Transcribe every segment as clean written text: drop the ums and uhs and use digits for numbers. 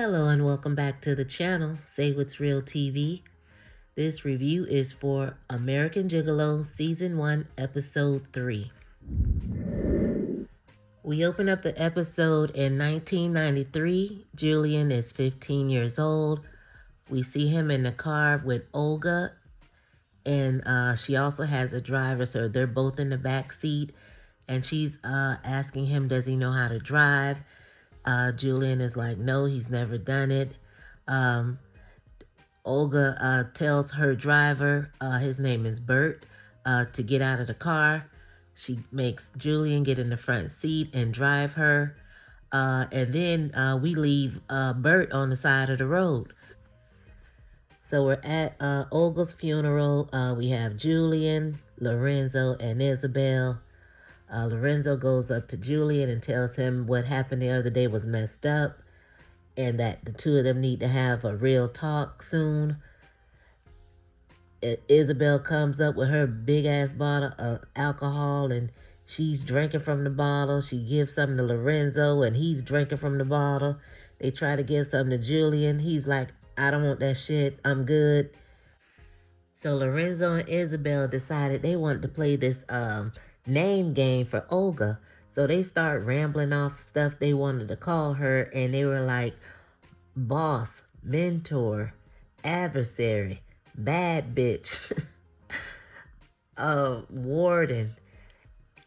Hello and welcome back to the channel, Say What's Real TV. This review is for American Gigolo Season 1, Episode 3. We open up the episode in 1993. Julian is 15 years old. We see him in the car with Olga, and she also has a driver, so they're both in the back seat. And she's asking him, does he know how to drive? Julian is like, no, he's never done it. Olga tells her driver, his name is Bert, to get out of the car. She makes Julian get in the front seat and drive her. And then we leave Bert on the side of the road. So we're at Olga's funeral. We have Julian, Lorenzo, and Isabel. Lorenzo goes up to Julian and tells him what happened the other day was messed up and that the two of them need to have a real talk soon. Isabel comes up with her big-ass bottle of alcohol and she's drinking from the bottle. She gives something to Lorenzo and he's drinking from the bottle. They try to give something to Julian. He's like, I don't want that shit. I'm good. So Lorenzo and Isabel decided they wanted to play this name game for Olga. So they start rambling off stuff they wanted to call her, and they were like boss, mentor, adversary, bad bitch, warden,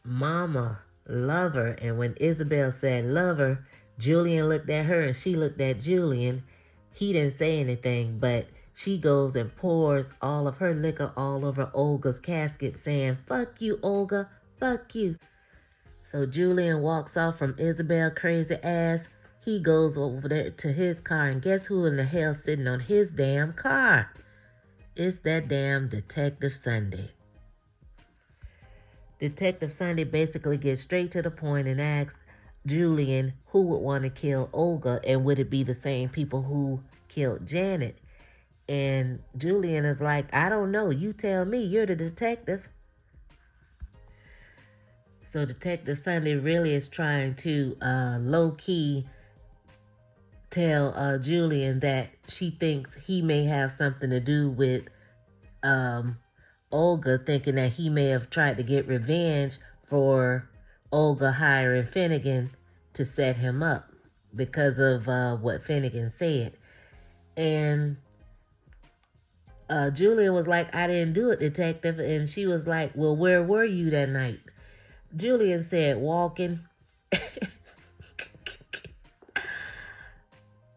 mama, lover. And when Isabel said lover, Julian looked at her and she looked at Julian. He didn't say anything, but she goes and pours all of her liquor all over Olga's casket, saying, fuck you, Olga. Fuck you. So Julian walks off from Isabel crazy ass. He goes over there to his car, and guess who in the hell sitting on his damn car? It's that damn Detective Sunday. Detective Sunday basically gets straight to the point and asks Julian who would want to kill Olga, and would it be the same people who killed Janet? And Julian is like, I don't know. You tell me. You're the detective. So Detective Sunday really is trying to low-key tell Julian that she thinks he may have something to do with Olga, thinking that he may have tried to get revenge for Olga hiring Finnegan to set him up because of what Finnegan said. And Julian was like, I didn't do it, detective. And she was like, well, where were you that night? Julian said, walking.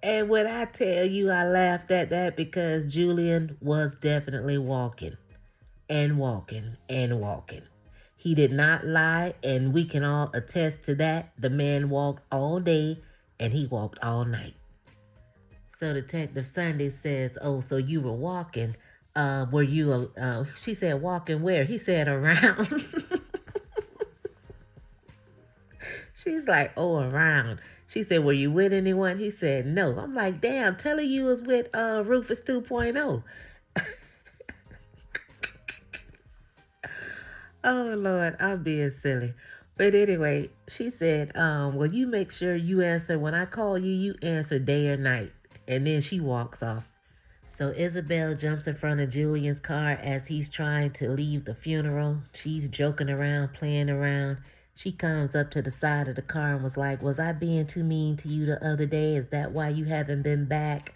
And when I tell you I laughed at that, because Julian was definitely walking and walking and walking. He did not lie, and we can all attest to that. The man walked all day and he walked all night. So Detective Sunday says, oh, so you were walking. Were you, she said, walking where? He said, around. She's like, oh, around. She said, were you with anyone? He said, no. I'm like, damn, tell her you was with Rufus 2.0. Oh, Lord, I'm being silly. But anyway, she said, well, you make sure you answer. When I call you, you answer day or night. And then she walks off. So Isabel jumps in front of Julian's car as he's trying to leave the funeral. She's joking around, playing around. She comes up to the side of the car and was like, was I being too mean to you the other day? Is that why you haven't been back?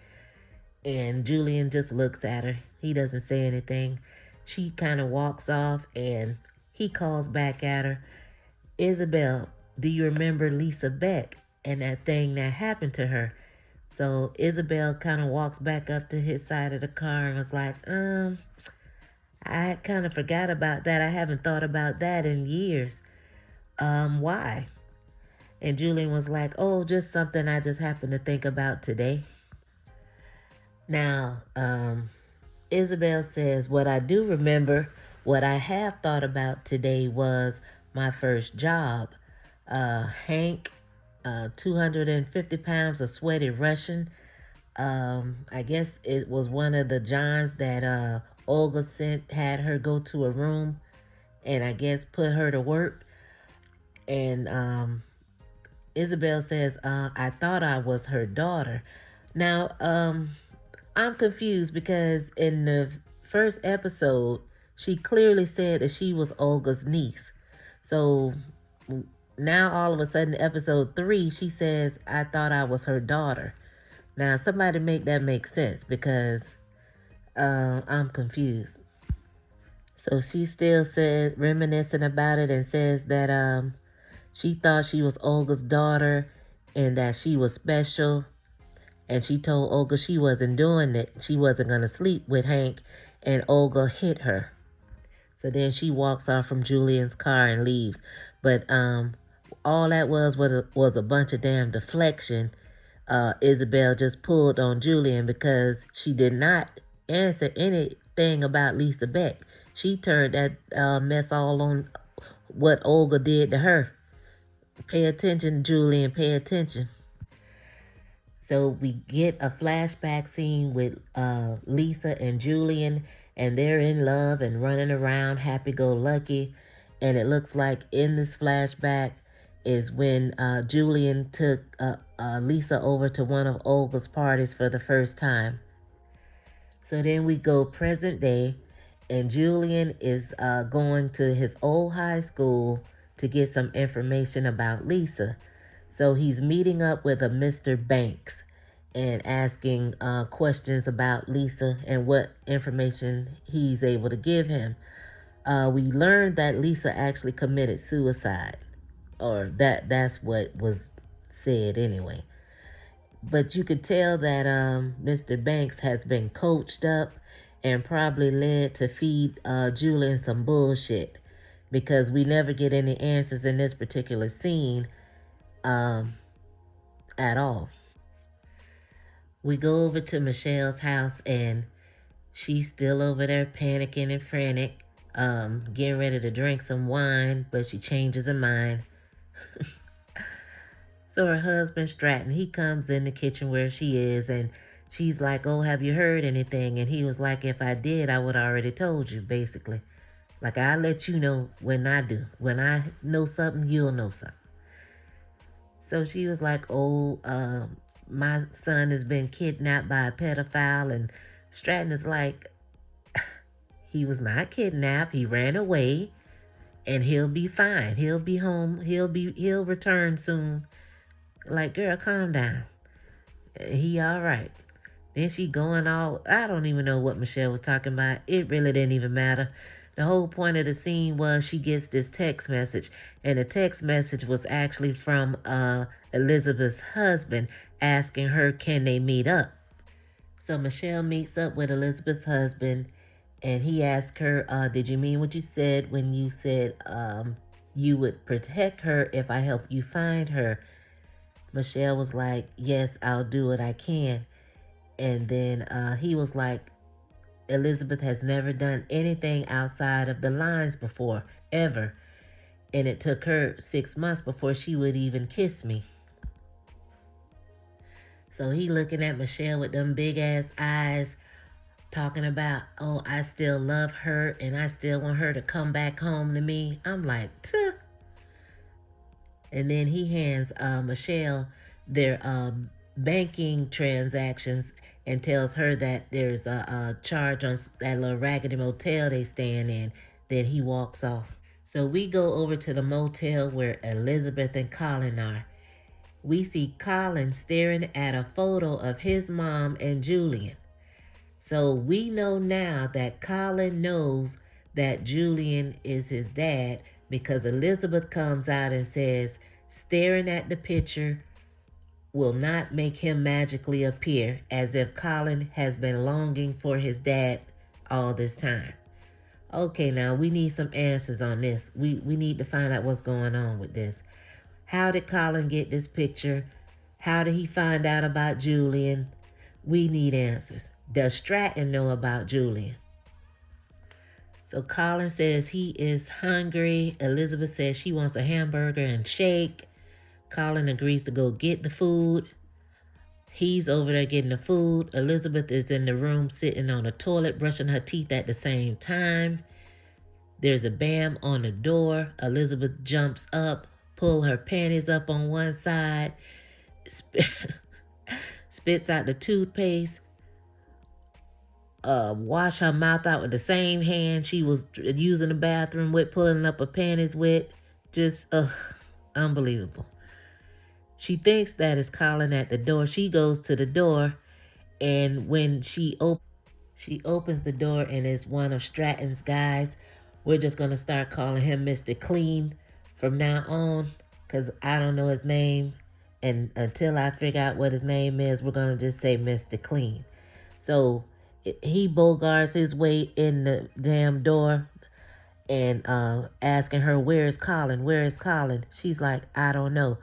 And Julian just looks at her. He doesn't say anything. She kind of walks off and he calls back at her. Isabel, do you remember Lisa Beck and that thing that happened to her? So Isabel kind of walks back up to his side of the car and was like, I kind of forgot about that. I haven't thought about that in years. Why? And Julian was like, oh, just something I just happened to think about today. Now, Isabel says, what I do remember, what I have thought about today was my first job. Hank, 250 pounds of sweaty Russian. I guess it was one of the Johns that Olga had her go to a room and I guess put her to work. And Isabel says, I thought I was her daughter. Now, I'm confused because in the first episode, she clearly said that she was Olga's niece. So now all of a sudden, episode 3, she says, I thought I was her daughter. Now, somebody make that make sense because I'm confused. So she still says, reminiscing about it, and says that she thought she was Olga's daughter and that she was special. And she told Olga she wasn't doing it. She wasn't going to sleep with Hank. And Olga hit her. So then she walks off from Julian's car and leaves. But all that was a bunch of damn deflection. Isabel just pulled on Julian because she did not answer anything about Lisa Beck. She turned that mess all on what Olga did to her. Pay attention, Julian, pay attention. So we get a flashback scene with Lisa and Julian, and they're in love and running around happy-go-lucky. And it looks like in this flashback is when Julian took Lisa over to one of Olga's parties for the first time. So then we go present day, and Julian is going to his old high school to get some information about Lisa. So he's meeting up with a Mr. Banks and asking questions about Lisa and what information he's able to give him. We learned that Lisa actually committed suicide, or that's what was said anyway. But you could tell that Mr. Banks has been coached up and probably led to feed Julian some bullshit, because we never get any answers in this particular scene at all. We go over to Michelle's house, and she's still over there panicking and frantic, getting ready to drink some wine, but she changes her mind. So her husband, Stratton, he comes in the kitchen where she is, and she's like, oh, have you heard anything? And he was like, if I did, I would already told you, basically. Like, I'll let you know when I do. When I know something, you'll know something. So she was like, oh, my son has been kidnapped by a pedophile. And Stratton is like, he was not kidnapped. He ran away, and he'll be fine. He'll be home. He'll return soon. Like, girl, calm down. He all right. Then she going all, I don't even know what Michelle was talking about. It really didn't even matter. The whole point of the scene was she gets this text message, and the text message was actually from Elizabeth's husband asking her, can they meet up? So Michelle meets up with Elizabeth's husband, and he asked her, did you mean what you said when you said you would protect her if I help you find her? Michelle was like, yes, I'll do what I can. And then he was like, Elizabeth has never done anything outside of the lines before, ever. And it took her 6 months before she would even kiss me. So he looking at Michelle with them big ass eyes, talking about, oh, I still love her and I still want her to come back home to me. I'm like, tuh. And then he hands Michelle their banking transactions and tells her that there's a charge on that little raggedy motel they staying in. Then he walks off. So we go over to the motel where Elizabeth and Colin are. We see Colin staring at a photo of his mom and Julian. So we know now that Colin knows that Julian is his dad, because Elizabeth comes out and says, staring at the picture will not make him magically appear, as if Colin has been longing for his dad all this time. Okay, now we need some answers on this. We need to find out what's going on with this. How did Colin get this picture? How did he find out about Julian? We need answers. Does Stratton know about Julian? So Colin says he is hungry. Elizabeth says she wants a hamburger and shake. Colin agrees to go get the food. He's over there getting the food. Elizabeth is in the room sitting on the toilet brushing her teeth at the same time. There's a bam on the door. Elizabeth jumps up, pull her panties up on one side, spits out the toothpaste, wash her mouth out with the same hand she was using the bathroom with, pulling up her panties with. Just, unbelievable. She thinks that is Colin at the door. She goes to the door, and when she opens the door, and it's one of Stratton's guys. We're just going to start calling him Mr. Clean from now on, because I don't know his name. And until I figure out what his name is, we're going to just say Mr. Clean. So he bogarts his way in the damn door and asking her, where is Colin? Where is Colin? She's like, I don't know.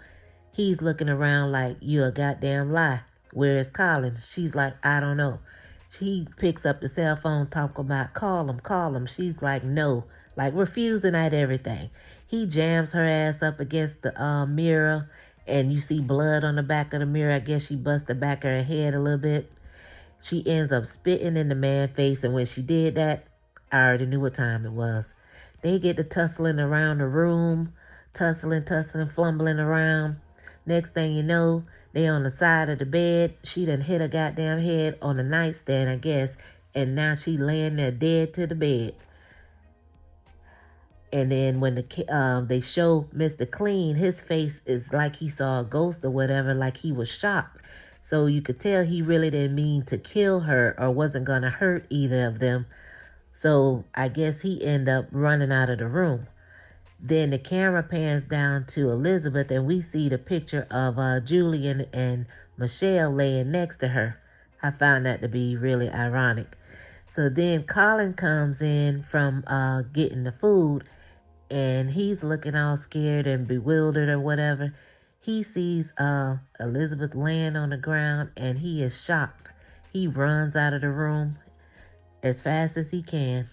He's looking around like, you a goddamn lie. Where is Colin? She's like, I don't know. She picks up the cell phone, talking about, call him, call him. She's like, no, like refusing at everything. He jams her ass up against the mirror, and you see blood on the back of the mirror. I guess she bust the back of her head a little bit. She ends up spitting in the man's face, and when she did that, I already knew what time it was. They get to tussling around the room, tussling, fumbling around. Next thing you know, they on the side of the bed. She done hit her goddamn head on the nightstand, I guess, and now she laying there dead to the bed. And then when they show Mr. Clean, his face is like he saw a ghost or whatever, like he was shocked. So you could tell he really didn't mean to kill her or wasn't going to hurt either of them. So I guess he ended up running out of the room. Then the camera pans down to Elizabeth, and we see the picture of Julian and Michelle laying next to her. I found that to be really ironic. So then Colin comes in from getting the food, and he's looking all scared and bewildered or whatever. He sees Elizabeth laying on the ground, and he is shocked. He runs out of the room as fast as he can.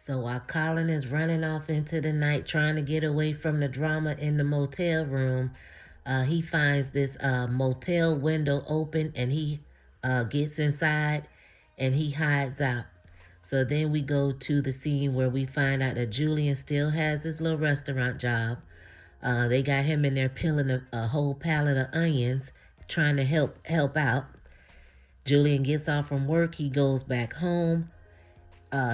So while Colin is running off into the night trying to get away from the drama in the motel room, he finds this motel window open, and he gets inside and he hides out. So then we go to the scene where we find out that Julian still has his little restaurant job. They got him in there peeling a whole pallet of onions, trying to help out. Julian gets off from work. He goes back home.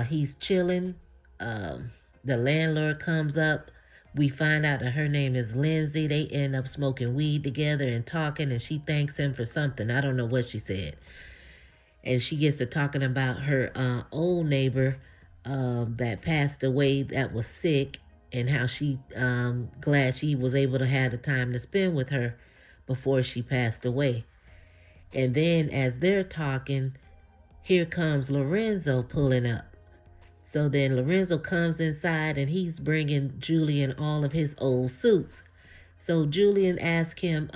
He's chilling. The landlord comes up. We find out that her name is Lindsay. They end up smoking weed together and talking, and she thanks him for something. I don't know what she said. And she gets to talking about her old neighbor that passed away, that was sick, and how she glad she was able to have the time to spend with her before she passed away. And then as they're talking, here comes Lorenzo pulling up. So then Lorenzo comes inside, and he's bringing Julian all of his old suits. So Julian asks him,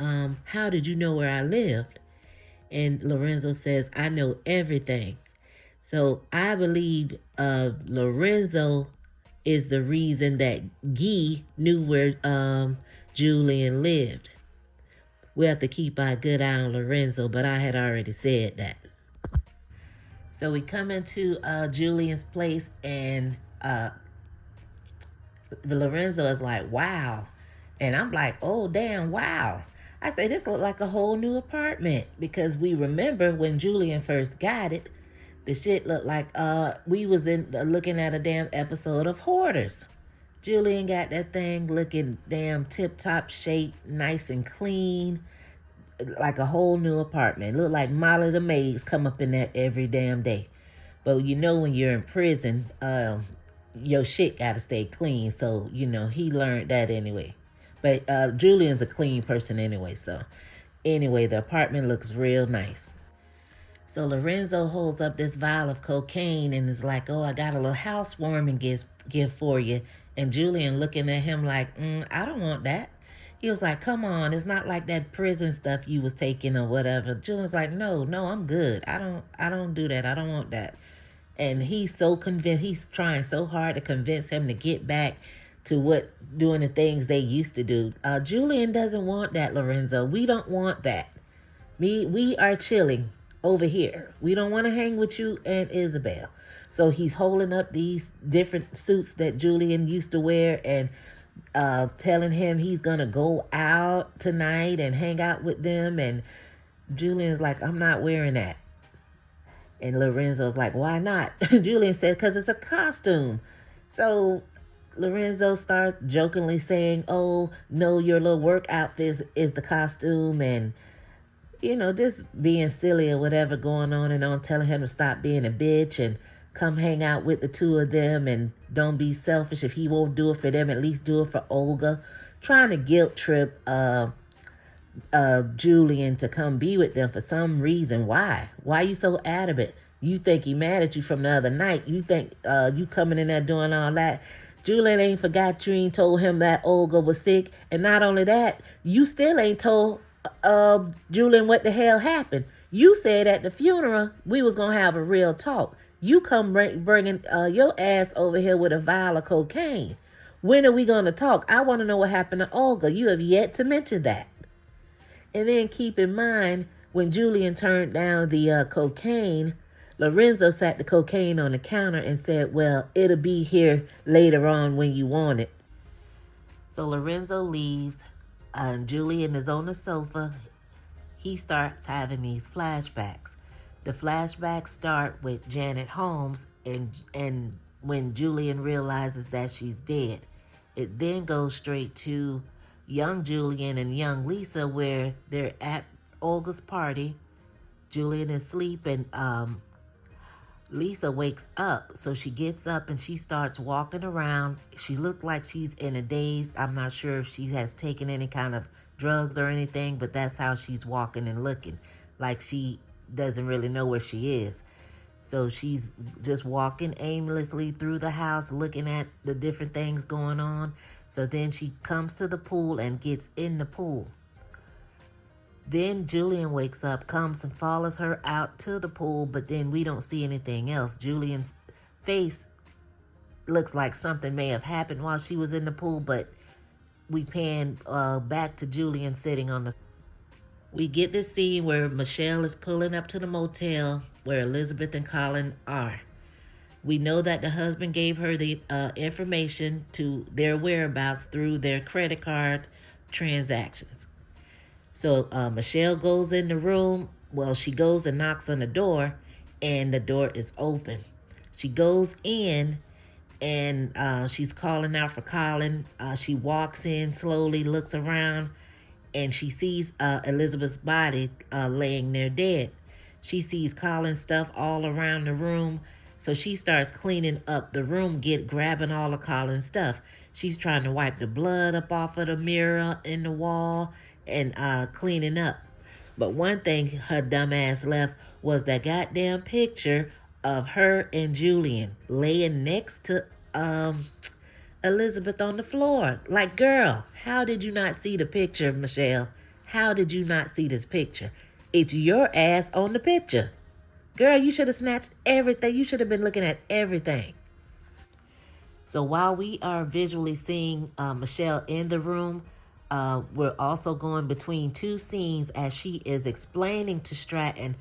how did you know where I lived? And Lorenzo says, I know everything. So I believe Lorenzo is the reason that Guy knew where Julian lived. We have to keep our good eye on Lorenzo, but I had already said that. So we come into Julian's place, and Lorenzo is like, wow. And I'm like, oh, damn, wow. I say, this looked like a whole new apartment, because we remember when Julian first got it, the shit looked like we was looking at a damn episode of Hoarders. Julian got that thing looking damn tip-top shape, nice and clean, like a whole new apartment. Looked like Molly the maids come up in there every damn day. But you know, when you're in prison, your shit gotta stay clean. So, you know, he learned that anyway. But Julian's a clean person anyway. So anyway, the apartment looks real nice. So Lorenzo holds up this vial of cocaine and is like, oh, I got a little housewarming gift for you. And Julian looking at him like, I don't want that. He was like, come on, it's not like that prison stuff you was taking or whatever. Julian's like, no, I'm good. I don't do that. I don't want that. And he's so convinced, he's trying so hard to convince him to get back to doing the things they used to do. Julian doesn't want that, Lorenzo. We don't want that. We are chilling over here. We don't want to hang with you and Isabel. So he's holding up these different suits that Julian used to wear and telling him he's going to go out tonight and hang out with them. And Julian's like, I'm not wearing that. And Lorenzo's like, why not? Julian said, because it's a costume. So Lorenzo starts jokingly saying, oh, no, your little work outfit is the costume. And, just being silly or whatever going on and on, telling him to stop being a bitch and come hang out with the two of them and don't be selfish. If he won't do it for them, at least do it for Olga. Trying to guilt trip Julian to come be with them for some reason. Why? Why you so adamant? You think he mad at you from the other night. You think you coming in there doing all that. Julian ain't forgot you ain't told him that Olga was sick. And not only that, you still ain't told Julian what the hell happened. You said at the funeral we was going to have a real talk. You come bringing your ass over here with a vial of cocaine. When are we going to talk? I want to know what happened to Olga. You have yet to mention that. And then keep in mind, when Julian turned down the cocaine, Lorenzo sat the cocaine on the counter and said, well, it'll be here later on when you want it. So Lorenzo leaves. Julian is on the sofa. He starts having these flashbacks. The flashbacks start with Janet Holmes and when Julian realizes that she's dead. It then goes straight to young Julian and young Lisa where they're at Olga's party. Julian is asleep and Lisa wakes up. So she gets up and she starts walking around. She looked like she's in a daze. I'm not sure if she has taken any kind of drugs or anything, but that's how she's walking and looking. Like she doesn't really know where she is. So she's just walking aimlessly through the house, looking at the different things going on. So then she comes to the pool and gets in the pool. Then Julian wakes up, comes and follows her out to the pool, but then we don't see anything else. Julian's face looks like something may have happened while she was in the pool, but we pan back to Julian sitting on the... We get this scene where Michelle is pulling up to the motel where Elizabeth and Colin are. We know that the husband gave her the information to their whereabouts through their credit card transactions. So Michelle goes in the room. Well, she goes and knocks on the door, and the door is open. She goes in, and she's calling out for Colin. She walks in slowly, looks around, and she sees Elizabeth's body laying there dead. She sees Colin's stuff all around the room. So she starts cleaning up the room, grabbing all of Colin's stuff. She's trying to wipe the blood up off of the mirror in the wall and cleaning up. But one thing her dumb ass left was that goddamn picture of her and Julian laying next to Elizabeth on the floor. Like, girl, how did you not see the picture, Michelle? How did you not see this picture? It's your ass on the picture. Girl, you should have snatched everything. You should have been looking at everything. So while we are visually seeing Michelle in the room, we're also going between two scenes as she is explaining to Stratton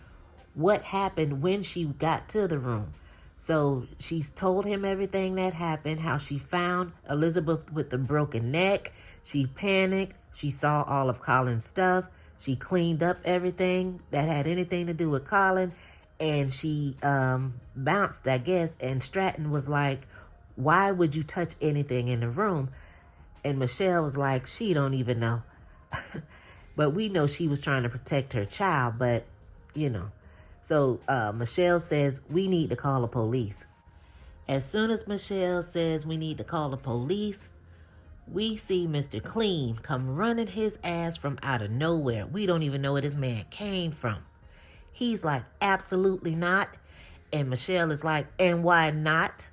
what happened when she got to the room. So she's told him everything that happened, how she found Elizabeth with the broken neck. She panicked. She saw all of Colin's stuff. She cleaned up everything that had anything to do with Colin. And she bounced, I guess. And Stratton was like, why would you touch anything in the room? And Michelle was like, she don't even know. But we know she was trying to protect her child. But, So Michelle says, we need to call the police. As soon as Michelle says we need to call the police, we see Mr. Clean come running his ass from out of nowhere. We don't even know where this man came from. He's like, absolutely not. And Michelle is like, and why not?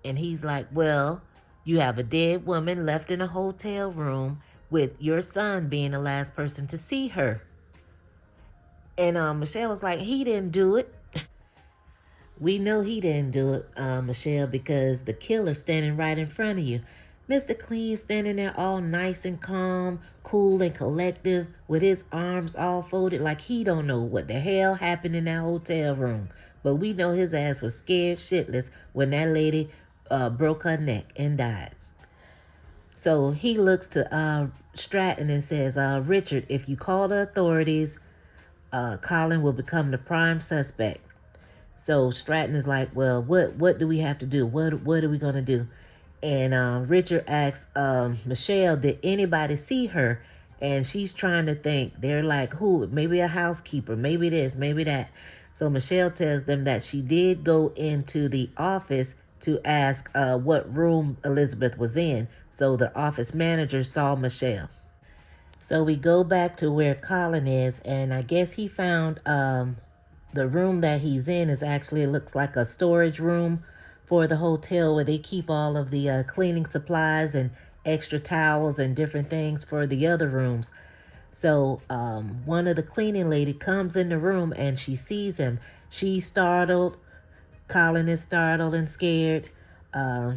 And he's like, well, you have a dead woman left in a hotel room with your son being the last person to see her. And Michelle was like, he didn't do it. We know he didn't do it, Michelle, because the killer's standing right in front of you. Mr. Clean standing there all nice and calm, cool and collective, with his arms all folded like he don't know what the hell happened in that hotel room. But we know his ass was scared shitless when that lady broke her neck and died. So he looks to Stratton and says, Richard, if you call the authorities, Colin will become the prime suspect. So Stratton is like, well, what do we have to do? What are we gonna do? And Richard asks Michelle, did anybody see her? And she's trying to think. They're like, who? Maybe a housekeeper, maybe this, maybe that. So Michelle tells them that she did go into the office to ask what room Elizabeth was in. So the office manager saw Michelle. So we go back to where Colin is, and I guess he found the room that he's in is actually, it looks like a storage room for the hotel where they keep all of the cleaning supplies and extra towels and different things for the other rooms. So one of the cleaning lady comes in the room and she sees him. She's startled. Colin is startled and scared.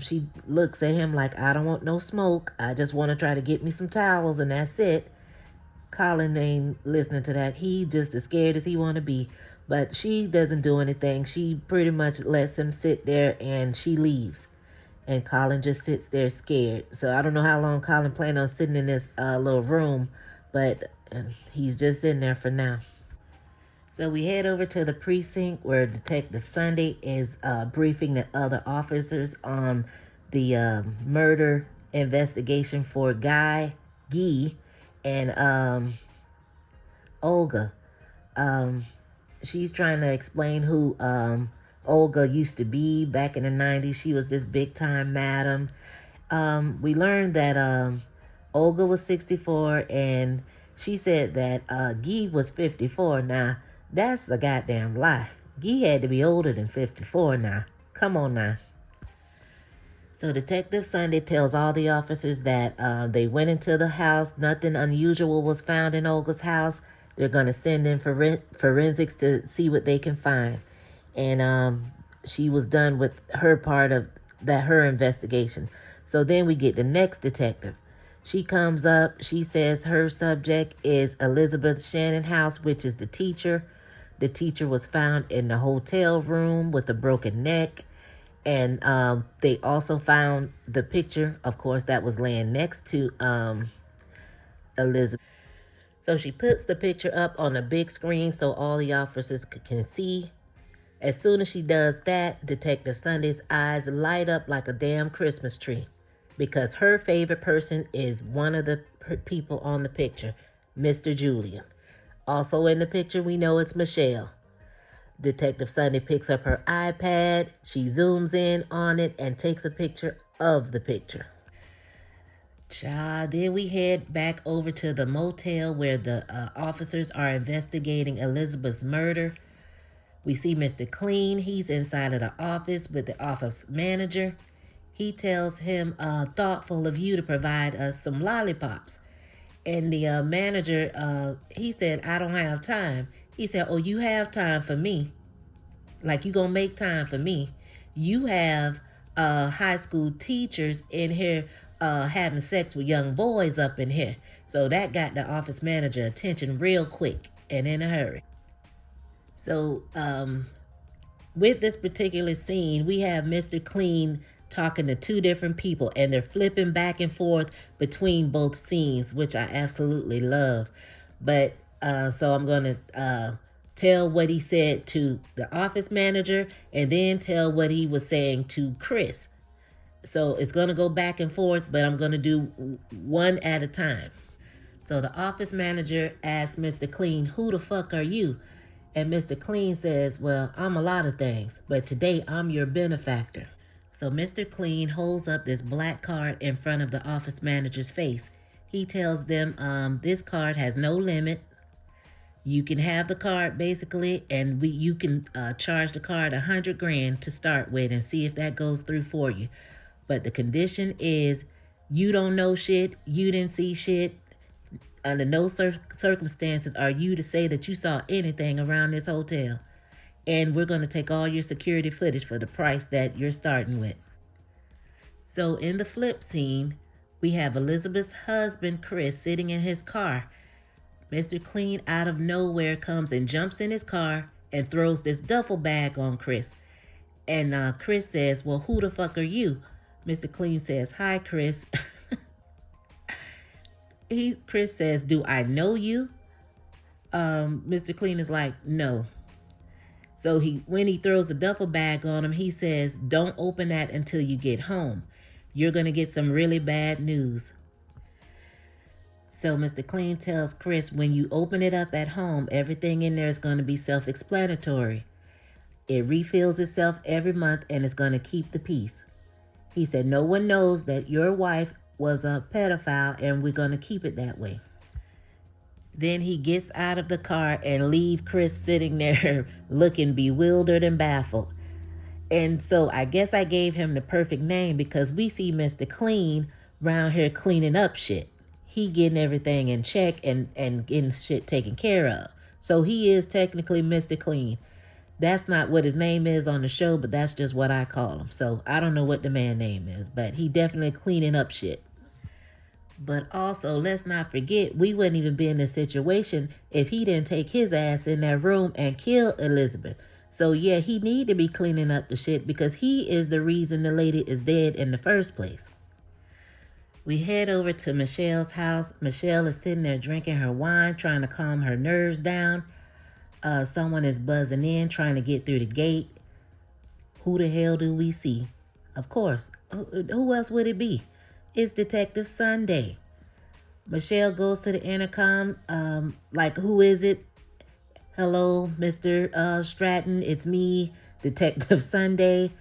She looks at him like, I don't want no smoke. I just want to try to get me some towels and that's it. Colin ain't listening to that. He just as scared as he want to be. But she doesn't do anything. She pretty much lets him sit there and she leaves. And Colin just sits there scared. So I don't know how long Colin planned on sitting in this little room. But he's just in there for now. So we head over to the precinct where Detective Sunday is briefing the other officers on the murder investigation for Guy, and Olga. She's trying to explain who Olga used to be back in the 90s. She was this big time madam. We learned that Olga was 64 and she said that Guy was 54. Now, that's a goddamn lie. Guy had to be older than 54 now. Come on now. So Detective Sunday tells all the officers that they went into the house. Nothing unusual was found in Olga's house. They're going to send in forensics to see what they can find. And she was done with her part of her investigation. So then we get the next detective. She comes up. She says her subject is Elizabeth Shannon House, which is the teacher. The teacher was found in the hotel room with a broken neck. And they also found the picture, of course, that was laying next to Elizabeth. So she puts the picture up on a big screen so all the officers can see. As soon as she does that, Detective Sunday's eyes light up like a damn Christmas tree because her favorite person is one of the people on the picture, Mr. Julian. Also in the picture, we know it's Michelle. Detective Sunday picks up her iPad, she zooms in on it and takes a picture of the picture. Then we head back over to the motel where the officers are investigating Elizabeth's murder. We see Mr. Clean. He's inside of the office with the office manager. He tells him, thoughtful of you to provide us some lollipops. And the manager, he said, I don't have time. He said, oh, you have time for me. Like, you gonna make time for me. You have high school teachers in here having sex with young boys up in here. So that got the office manager attention real quick and in a hurry. So with this particular scene, we have Mr. Clean talking to two different people and they're flipping back and forth between both scenes, which I absolutely love. But so I'm going to tell what he said to the office manager and then tell what he was saying to Chris. So it's going to go back and forth, but I'm going to do one at a time. So the office manager asks Mr. Clean, who the fuck are you? And Mr. Clean says, well, I'm a lot of things, but today I'm your benefactor. So Mr. Clean holds up this black card in front of the office manager's face. He tells them this card has no limit. You can have the card basically, and you can charge the card $100,000 to start with and see if that goes through for you. But the condition is you don't know shit, you didn't see shit. Under no circumstances are you to say that you saw anything around this hotel. And we're going to take all your security footage for the price that you're starting with. So in the flip scene, we have Elizabeth's husband, Chris, sitting in his car. Mr. Clean out of nowhere comes and jumps in his car and throws this duffel bag on Chris. And Chris says, well, who the fuck are you? Mr. Clean says, hi, Chris. Chris says, do I know you? Mr. Clean is like, no. So when he throws the duffel bag on him, he says, don't open that until you get home. You're going to get some really bad news. So Mr. Clean tells Chris, when you open it up at home, everything in there is going to be self-explanatory. It refills itself every month and it's going to keep the peace. He said, no one knows that your wife was a pedophile and we're going to keep it that way. Then he gets out of the car and leaves Chris sitting there looking bewildered and baffled. And so I guess I gave him the perfect name because we see Mr. Clean around here cleaning up shit. He getting everything in check and getting shit taken care of. So he is technically Mr. Clean. That's not what his name is on the show, but that's just what I call him. So I don't know what the man's name is, but he definitely cleaning up shit. But also, let's not forget, we wouldn't even be in this situation if he didn't take his ass in that room and kill Elizabeth. So yeah, he need to be cleaning up the shit because he is the reason the lady is dead in the first place. We head over to Michelle's house. Michelle is sitting there drinking her wine, trying to calm her nerves down. Someone is buzzing in, trying to get through the gate. Who the hell do we see? Of course, who else would it be? It's Detective Sunday. Michelle goes to the intercom, like, who is it? Hello, Mr. Stratton, it's me, Detective Sunday.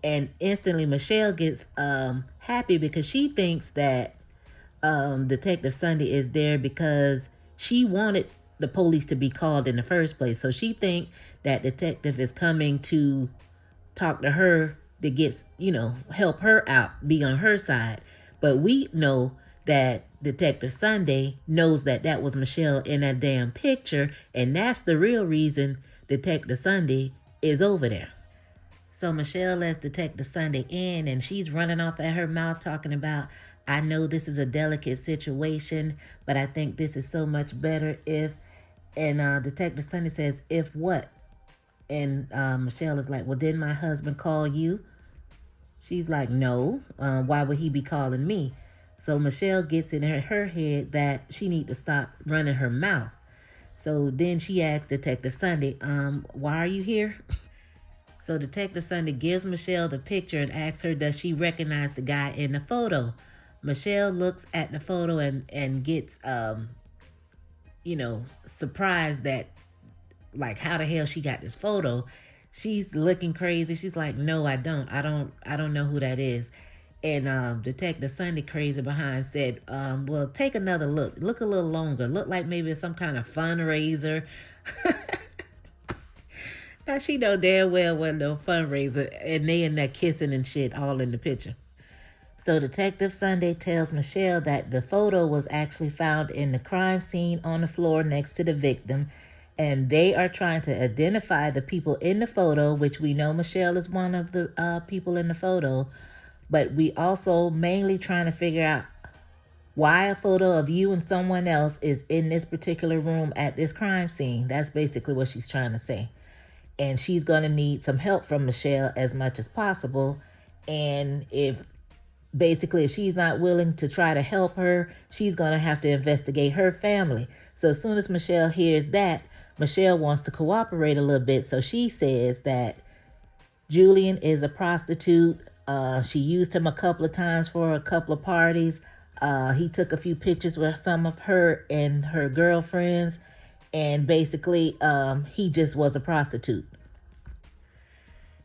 And instantly Michelle gets happy because she thinks that Detective Sunday is there because she wanted the police to be called in the first place. So she thinks that Detective is coming to talk to her to get, help her out, be on her side. But we know that Detective Sunday knows that that was Michelle in that damn picture, and that's the real reason Detective Sunday is over there. So Michelle lets Detective Sunday in, and she's running off at her mouth talking about, I know this is a delicate situation, but I think this is so much better if, and Detective Sunday says, if what? And Michelle is like, well, didn't my husband call you? She's like, no, why would he be calling me? So Michelle gets in her head that she need to stop running her mouth. So then she asks Detective Sunday, why are you here? So Detective Sunday gives Michelle the picture and asks her, does she recognize the guy in the photo? Michelle looks at the photo and gets, surprised that, like, how the hell she got this photo. She's looking crazy. She's like, no, I don't know who that is. And Detective Sunday, crazy behind, said, well, take another look. Look a little longer. Look like maybe it's some kind of fundraiser. Now, she know damn well wasn't no fundraiser, and they in there kissing and shit all in the picture. So Detective Sunday tells Michelle that the photo was actually found in the crime scene on the floor next to the victim, and they are trying to identify the people in the photo, which we know Michelle is one of the people in the photo, but we also mainly trying to figure out why a photo of you and someone else is in this particular room at this crime scene. That's basically what she's trying to say. And she's going to need some help from Michelle as much as possible. And if she's not willing to try to help her, she's going to have to investigate her family. So as soon as Michelle hears that, Michelle wants to cooperate a little bit. So she says that Julian is a prostitute. She used him a couple of times for a couple of parties. He took a few pictures with some of her and her girlfriends. And basically, he just was a prostitute.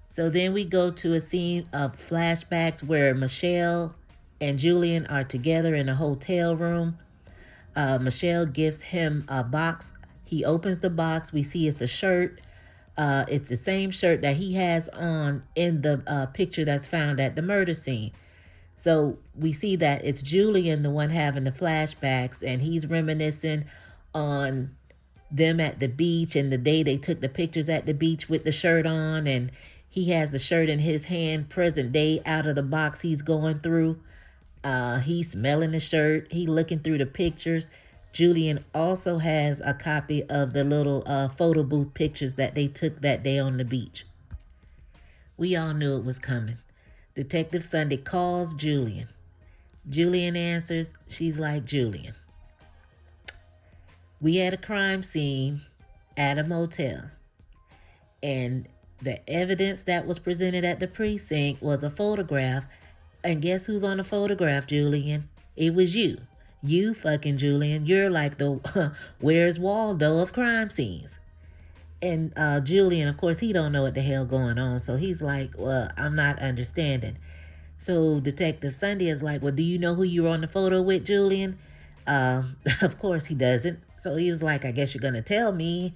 So then we go to a scene of flashbacks where Michelle and Julian are together in a hotel room. Michelle gives him a box. He opens the box. We see it's a shirt. It's the same shirt that he has on in the picture that's found at the murder scene. So we see that it's Julian, the one having the flashbacks, and he's reminiscing on them at the beach and the day they took the pictures at the beach with the shirt on, and he has the shirt in his hand, present day, out of the box he's going through. He's smelling the shirt. He looking through the pictures. Julian also has a copy of the little photo booth pictures that they took that day on the beach. We all knew it was coming. Detective Sunday calls Julian. Julian answers. She's like, Julian, We had a crime scene at a motel, and the evidence that was presented at the precinct was a photograph. And guess who's on the photograph, Julian? It was you. You fucking Julian. You're like the Where's Waldo of crime scenes. And Julian, of course, he don't know what the hell going on. So he's like, well, I'm not understanding. So Detective Sunday is like, well, do you know who you were on the photo with, Julian? Of course he doesn't. So he was like, I guess you're going to tell me.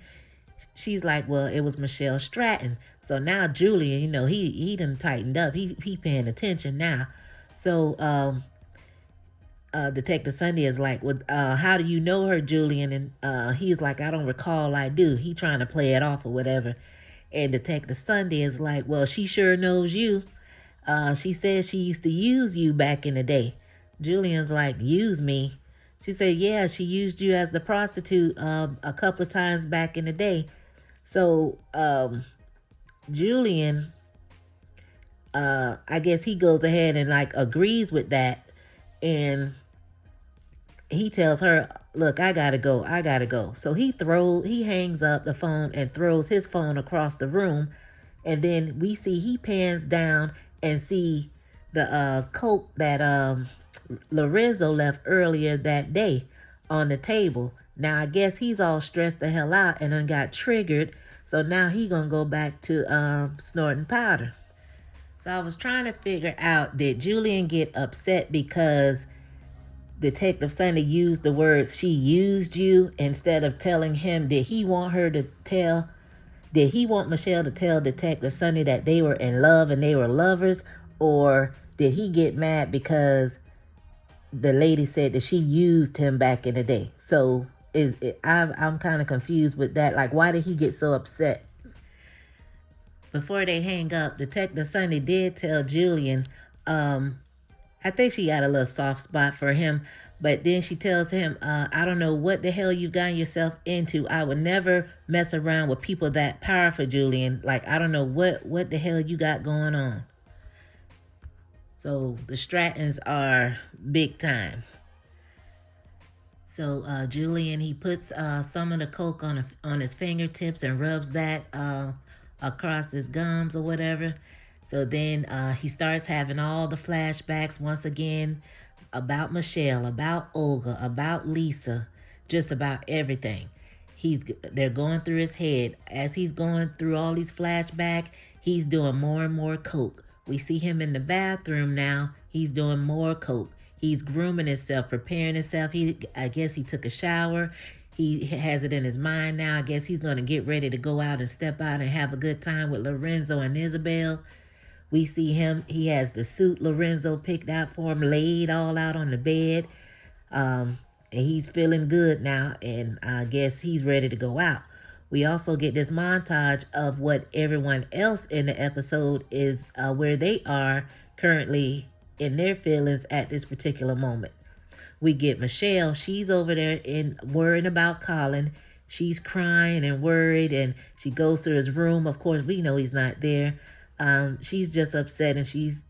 She's like, well, it was Michelle Stratton. So now Julian, he done tightened up. He paying attention now. So Detective Sunday is like, well, how do you know her, Julian? And he's like, I don't recall I do. He trying to play it off or whatever. And Detective Sunday is like, well, she sure knows you. She said she used to use you back in the day. Julian's like, use me? She said, yeah, she used you as the prostitute a couple of times back in the day. So Julian, I guess he goes ahead and like agrees with that. And he tells her, look, I gotta go. So he hangs up the phone and throws his phone across the room. And then we see he pans down and see the coat that Lorenzo left earlier that day on the table. Now I guess he's all stressed the hell out and then got triggered. So now he gonna go back to snorting powder. So I was trying to figure out, did Julian get upset because Detective Sunday used the words she used you instead of telling him? Did he want Michelle to tell Detective Sunday that they were in love and they were lovers? Or did he get mad because the lady said that she used him back in the day? So I'm kind of confused with that. Like, why did he get so upset? Before they hang up, Detective Sunday did tell Julian, I think she got a little soft spot for him, but then she tells him, I don't know what the hell you've gotten yourself into. I would never mess around with people that powerful, Julian. Like, I don't know what the hell you got going on. So the Strattons are big time. So Julian, he puts some of the coke on his fingertips and rubs that across his gums or whatever. So then he starts having all the flashbacks once again about Michelle, about Olga, about Lisa, just about everything. They're going through his head. As he's going through all these flashbacks, he's doing more and more coke. We see him in the bathroom now. He's doing more coke. He's grooming himself, preparing himself. I guess he took a shower. He has it in his mind now. I guess he's going to get ready to go out and step out and have a good time with Lorenzo and Isabel. We see him. He has the suit Lorenzo picked out for him, laid all out on the bed. And he's feeling good now. And I guess he's ready to go out. We also get this montage of what everyone else in the episode is, where they are currently in their feelings at this particular moment. We get Michelle. She's over there worrying about Colin. She's crying and worried, and she goes to his room. Of course, we know he's not there. She's just upset, and she's,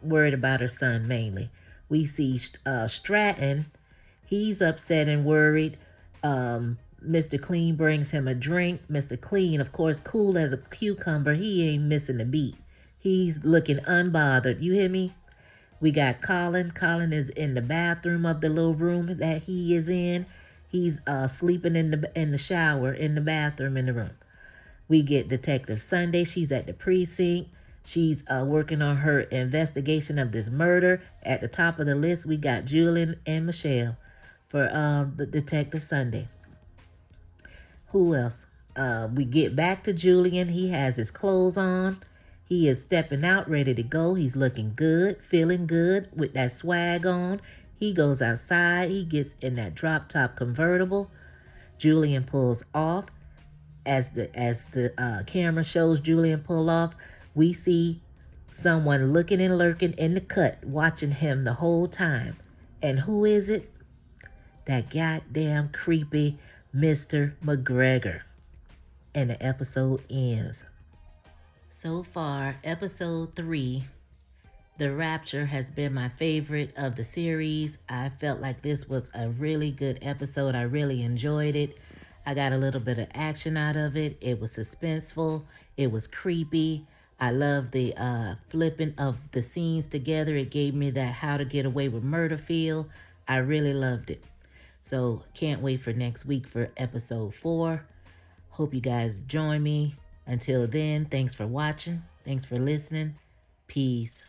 worried about her son mainly. We see Stratton. He's upset and worried. Mr. Clean brings him a drink. Mr. Clean, of course, cool as a cucumber. He ain't missing a beat. He's looking unbothered. You hear me? We got Colin. Colin is in the bathroom of the little room that he is in. He's sleeping in the shower in the bathroom in the room. We get Detective Sunday. She's at the precinct. She's working on her investigation of this murder. At the top of the list, we got Julian and Michelle for the Detective Sunday. Who else? We get back to Julian. He has his clothes on. He is stepping out, ready to go. He's looking good, feeling good with that swag on. He goes outside. He gets in that drop-top convertible. Julian pulls off. As the camera shows Julian pull off, we see someone looking and lurking in the cut, watching him the whole time. And who is it? That goddamn creepy Mr. McGregor. And the episode ends. So far, episode 3 The Rapture has been my favorite of the series. I felt like this was a really good episode. I really enjoyed it. I got a little bit of action out of it. It was suspenseful. It was creepy. I love the flipping of the scenes together. It gave me that How to Get Away with Murder feel. I really loved it. So can't wait for next week for episode 4. Hope you guys join me. Until then, thanks for watching. Thanks for listening. Peace.